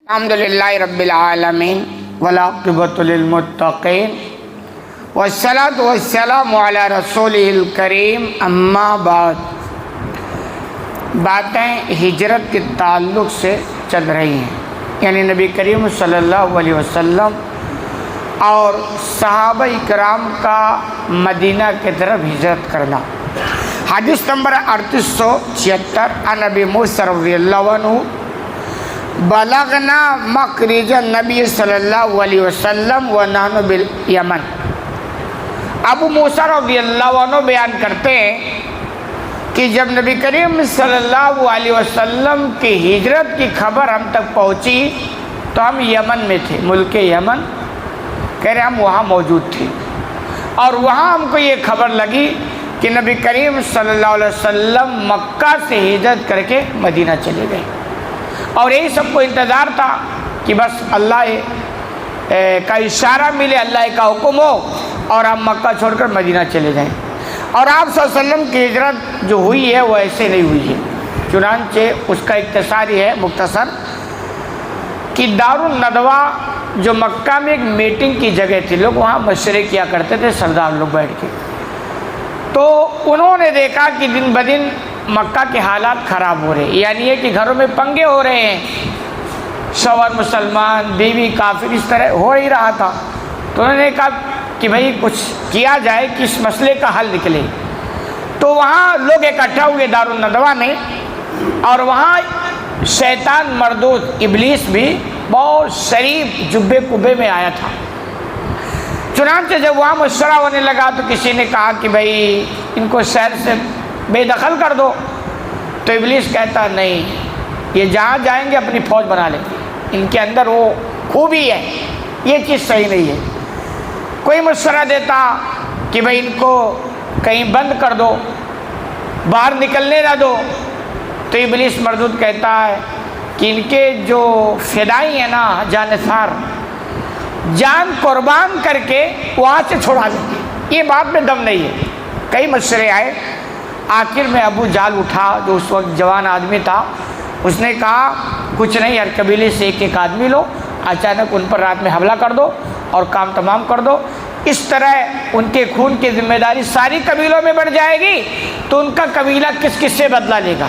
الحمدللہ رب العالمین والعاقبۃ للمتقین والصلاۃ والسلام علی رسولہ الکریم اما بعد۔ باتیں ہجرت کے تعلق سے چل رہی ہیں، یعنی نبی کریم صلی اللہ علیہ وسلم اور صحابہ کرام کا مدینہ کی طرف ہجرت کرنا۔ حدیث نمبر 3876 عن ابی موسیٰ رضی اللہ عنہ بلغنا مخرج النبی صلی اللہ علیہ وسلم ونحن بالیمن۔ ابو موسیٰ رضی اللہ عنہ بیان کرتے ہیں کہ جب نبی کریم صلی اللہ علیہ وسلم کی ہجرت کی خبر ہم تک پہنچی تو ہم یمن میں تھے، ملک یمن، کہہ رہے ہم وہاں موجود تھے، اور وہاں ہم کو یہ خبر لگی کہ نبی کریم صلی اللہ علیہ وسلم مکہ سے ہجرت کر کے مدینہ چلے گئے، اور یہی سب کو انتظار تھا کہ بس اللہ کا اشارہ ملے، اللہ کا حکم ہو اور ہم مکہ چھوڑ کر مدینہ چلے جائیں۔ اور آپ صلی اللہ علیہ وسلم کی ہجرت جو ہوئی ہے وہ ایسے نہیں ہوئی ہے، چنانچہ اس کا اختصاری ہے مختصر کہ دارالندوہ جو مکہ میں ایک میٹنگ کی جگہ تھی، لوگ وہاں مشورے کیا کرتے تھے، سردار لوگ بیٹھ کے، تو انہوں نے دیکھا کہ دن بدن مکہ کے حالات خراب ہو رہے ہیں، یعنی یہ کہ گھروں میں پنگے ہو رہے ہیں، شوہر مسلمان بیوی کافر، اس طرح ہو ہی رہا تھا۔ تو انہوں نے کہا کہ بھئی کچھ کیا جائے کہ اس مسئلے کا حل نکلے۔ تو وہاں لوگ اکٹھا ہوئے دارالندوہ میں، اور وہاں شیطان مردود ابلیس بھی بہت شریف جبے کبے میں آیا تھا۔ چنانچہ جب وہاں مشورہ ہونے لگا تو کسی نے کہا کہ بھئی ان کو شہر سے بے دخل کر دو، تو ابلیس کہتا نہیں، یہ جہاں جائیں گے اپنی فوج بنا لیں گے، ان کے اندر وہ خوبی ہے، یہ چیز صحیح نہیں ہے۔ کوئی مشورہ دیتا کہ بھئی ان کو کہیں بند کر دو، باہر نکلنے نہ دو، تو ابلیس مردود کہتا ہے کہ ان کے جو فدائی ہیں نا، جانثار، جان قربان کر کے وہاں سے چھوڑا دیں گے، یہ بات میں دم نہیں ہے۔ کئی مشورے آئے، آخر میں ابو جہل اٹھا جو اس وقت جوان آدمی تھا، اس نے کہا کچھ نہیں، ہر قبیلے سے ایک ایک آدمی لو، اچانک ان پر رات میں حملہ کر دو اور کام تمام کر دو، اس طرح ان کے خون کی ذمہ داری ساری قبیلوں میں بڑھ جائے گی، تو ان کا قبیلہ کس کس سے بدلہ لے گا۔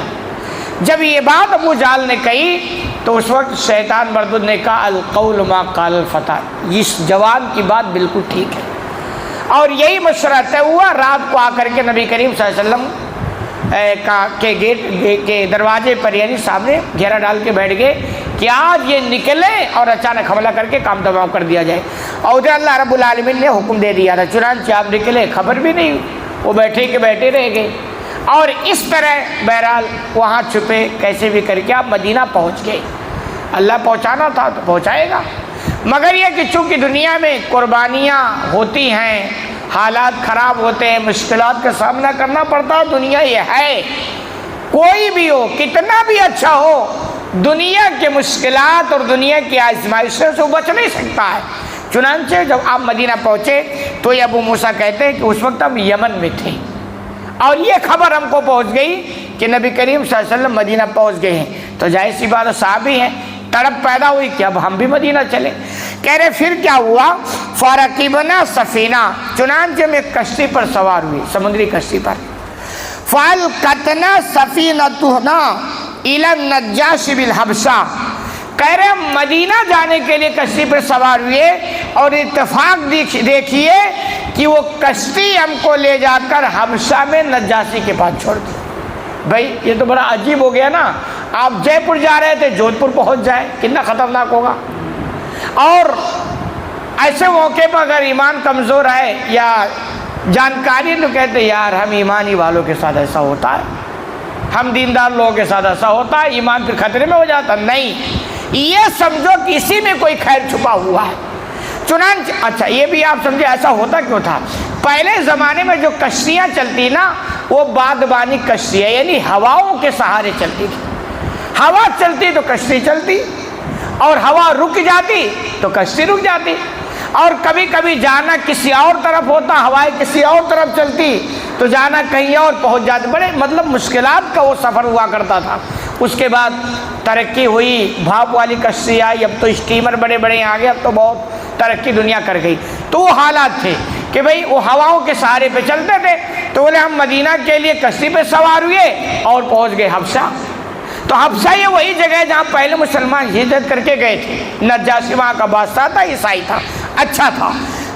جب یہ بات ابو جہل نے کہی تو اس وقت شیطان مردود نے کہا القول ما قال الفتى، اس جوان کی بات بالکل ٹھیک ہے، اور یہی مشورہ طے ہوا۔ رات کو آ کر کے نبی کریم صلی اللہ علیہ وسلم کے گیٹ کے دروازے پر، یعنی سامنے گھیرا ڈال کے بیٹھ گئے کہ آج یہ نکلے اور اچانک حملہ کر کے کام تمام کر دیا جائے، اور ادھر اللہ رب العالمین نے حکم دے دیا تھا، چنانچہ آپ نکلے، خبر بھی نہیں، وہ بیٹھے کے بیٹھے رہ گئے، اور اس طرح بہرحال وہاں چھپے کیسے بھی کر کے آپ مدینہ پہنچ گئے۔ اللہ پہنچانا تھا تو پہنچائے گا، مگر یہ کہ چونکہ دنیا میں قربانیاں ہوتی ہیں، حالات خراب ہوتے ہیں، مشکلات کا سامنا کرنا پڑتا ہے، دنیا یہ ہے، کوئی بھی ہو، کتنا بھی اچھا ہو، دنیا کے مشکلات اور دنیا کی آزمائشوں سے بچ نہیں سکتا ہے۔ چنانچہ جب آپ مدینہ پہنچے تو یہ ابو موسیٰ کہتے ہیں کہ اس وقت ہم یمن میں تھے، اور یہ خبر ہم کو پہنچ گئی کہ نبی کریم صلی اللہ علیہ وسلم مدینہ پہنچ گئے ہیں، تو ظاہر سی بات صحابی ہیں، تڑپ پیدا ہوئی کہ اب ہم بھی مدینہ چلیں۔ کہہ رہے پھر کیا ہوا، فرقبنا سفینہ، چنانچہ ہم ایک کشتی پر سوار ہوئی، سمندری کشتی پر، فالقتنا سفینتنا الی النجاشی بالحبشہ، کہہ رہے ہم مدینہ جانے کے لیے کشتی پر سوار ہوئے، اور اتفاق دیکھیے کہ وہ کشتی ہم کو لے جا کر حبشہ میں نجاشی کے پاس چھوڑ دی۔ بھائی یہ تو بڑا عجیب ہو گیا نا، آپ جے پور جا رہے تھے، جودھپور پہنچ جائے، کتنا خطرناک ہوگا۔ اور ایسے موقع پر اگر ایمان کمزور ہے یا جانکاری تو کہتے یار ہم ایمانی والوں کے ساتھ ایسا ہوتا ہے، ہم دیندار لوگوں کے ساتھ ایسا ہوتا ہے، ایمان پھر خطرے میں ہو جاتا، نہیں، یہ سمجھو کہ اسی میں کوئی خیر چھپا ہوا ہے۔ چنانچہ اچھا یہ بھی آپ سمجھے ایسا ہوتا کیوں تھا، پہلے زمانے میں جو کشتیاں چلتی نا وہ بادبانی کشتیاں، یعنی ہواؤں کے سہارے چلتی تھی، ہوا چلتی تو کشتی چلتی، اور ہوا رک جاتی تو کشتی رک جاتی، اور کبھی کبھی جانا کسی اور طرف ہوتا، ہوائیں کسی اور طرف چلتی تو جانا کہیں اور پہنچ جاتے، بڑے مطلب مشکلات کا وہ سفر ہوا کرتا تھا۔ اس کے بعد ترقی ہوئی، بھاپ والی کشتی آئی، اب تو اسٹیمر بڑے بڑے آ گئے، اب تو بہت ترقی دنیا کر گئی۔ تو وہ حالات تھے کہ بھئی وہ ہواؤں کے سہارے پہ چلتے تھے، تو بولے ہم مدینہ کے لیے کشتی پہ سوار ہوئے اور پہنچ گئے حبشہ۔ تو حبشہ یہ وہی جگہ ہے جہاں پہلے مسلمان ہجرت کر کے گئے تھے۔ نجاشی وہاں کا بادشاہ تھا، عیسائی تھا، اچھا تھا۔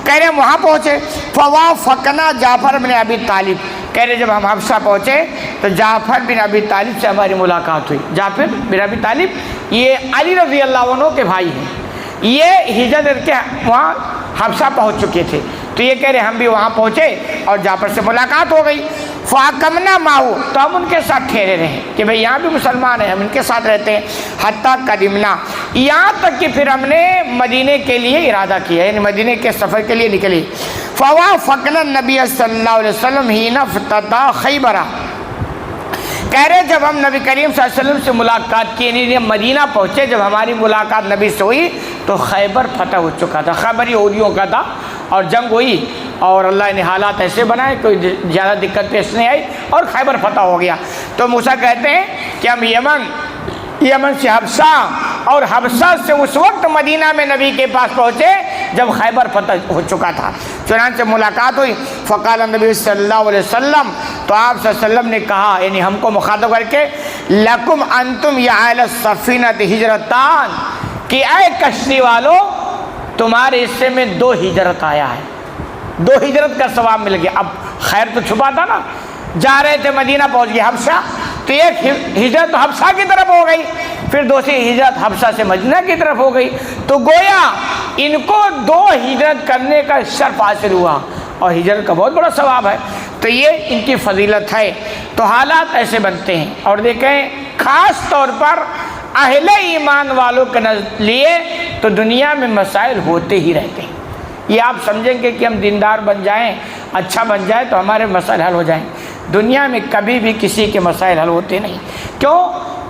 کہہ رہے وہاں پہنچے، فوافقنا جعفر بن ابی طالب، کہہ رہے جب ہم حبشہ پہنچے تو جعفر بن ابی طالب سے ہماری ملاقات ہوئی۔ جعفر بن ابی طالب یہ علی رضی اللہ عنہ کے بھائی ہیں، یہ ہجرت کر کے وہاں حبشہ پہنچ چکے تھے۔ تو یہ کہہ رہے ہم بھی وہاں پہنچے اور جعفر سے ملاقات ہو گئی۔ فاقمنا ماہو، تو ہم ان کے ساتھ ٹھہرے رہے کہ بھئی یہاں بھی مسلمان ہیں، ہم ان کے ساتھ رہتے ہیں۔ حتیٰ قدمنا، یہاں تک کہ پھر ہم نے مدینے کے لیے ارادہ کیا، یعنی مدینے کے سفر کے لیے نکلے۔ فوافقنا النبی صلی اللہ علیہ وسلم حین افتتح خیبر، کہہ رہے جب ہم نبی کریم صلی اللہ علیہ وسلم سے ملاقات کی، یعنی مدینہ پہنچے، جب ہماری ملاقات نبی سے ہوئی تو خیبر فتح ہو چکا تھا۔ خیبر یہودیوں کا تھا اور جنگ ہوئی اور اللہ نے حالات ایسے بنائے، کوئی زیادہ دقت پیش نہیں آئی اور خیبر فتح ہو گیا۔ تو موسیٰ کہتے ہیں کہ ہم یمن سے حبشہ اور حبشہ سے اس وقت مدینہ میں نبی کے پاس پہنچے جب خیبر فتح ہو چکا تھا۔ چنانچہ ملاقات ہوئی۔ فقال نبی صلی اللہ علیہ وسلم، تو آپ صلی اللہ علیہ وسلم نے کہا، یعنی ہم کو مخاطب کر کے، لکم انتم یا اہل السفینۃ ہجرتان، کہ اے کشتی والو تمہارے حصے میں 2 ہجرت آیا ہے، 2 ہجرت کا ثواب مل گیا۔ اب خیر تو چھپا تھا نا، جا رہے تھے مدینہ پہنچ گئے حبشہ، تو ایک ہجرت حبشہ کی طرف ہو گئی، پھر دوسری ہجرت حبشہ سے مدینہ کی طرف ہو گئی، تو گویا ان کو 2 ہجرت کرنے کا شرف حاصل ہوا اور ہجرت کا بہت بڑا ثواب ہے۔ تو یہ ان کی فضیلت ہے۔ تو حالات ایسے بنتے ہیں، اور دیکھیں خاص طور پر اہل ایمان والوں کے لیے تو دنیا میں مسائل ہوتے ہی رہتے ہیں۔ یہ آپ سمجھیں گے کہ ہم دیندار بن جائیں، اچھا بن جائے تو ہمارے مسائل حل ہو جائیں، دنیا میں کبھی بھی کسی کے مسائل حل ہوتے نہیں۔ کیوں؟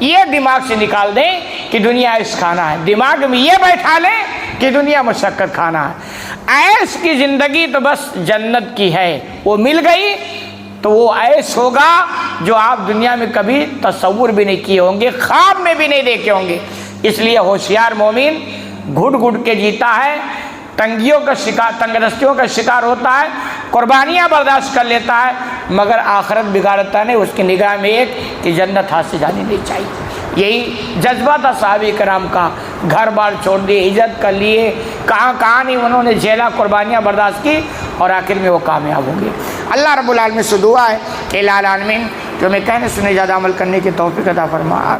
یہ دماغ سے نکال دیں کہ دنیا عیش کھانا ہے، دماغ میں یہ بیٹھا لیں کہ دنیا مشقت کھانا ہے۔ عیش کی زندگی تو بس جنت کی ہے، وہ مل گئی تو وہ عیش ہوگا جو آپ دنیا میں کبھی تصور بھی نہیں کیے ہوں گے، خواب میں بھی نہیں دیکھے ہوں گے۔ اس لیے ہوشیار مومن گھٹ گھٹ کے جیتا ہے، تنگیوں کا شکار، تنگدستیوں کا شکار ہوتا ہے، قربانیاں برداشت کر لیتا ہے، مگر آخرت بگاڑتا نہیں۔ اس کی نگاہ میں ایک کہ جنت ہاتھ سے جانی نہیں چاہیے۔ یہی جذبہ تھا صحابہ کرام کا، گھر بار چھوڑ دیے، ہجرت کر لیے، کہاں نہیں انہوں نے جھیلا، قربانیاں برداشت کی اور آخر میں وہ کامیاب ہو گئے۔ اللہ رب العالمین سے دعا ہے کہ الہ العالمین جو میں کہنے سنے زیادہ عمل کرنے کی توفیق عطا فرما۔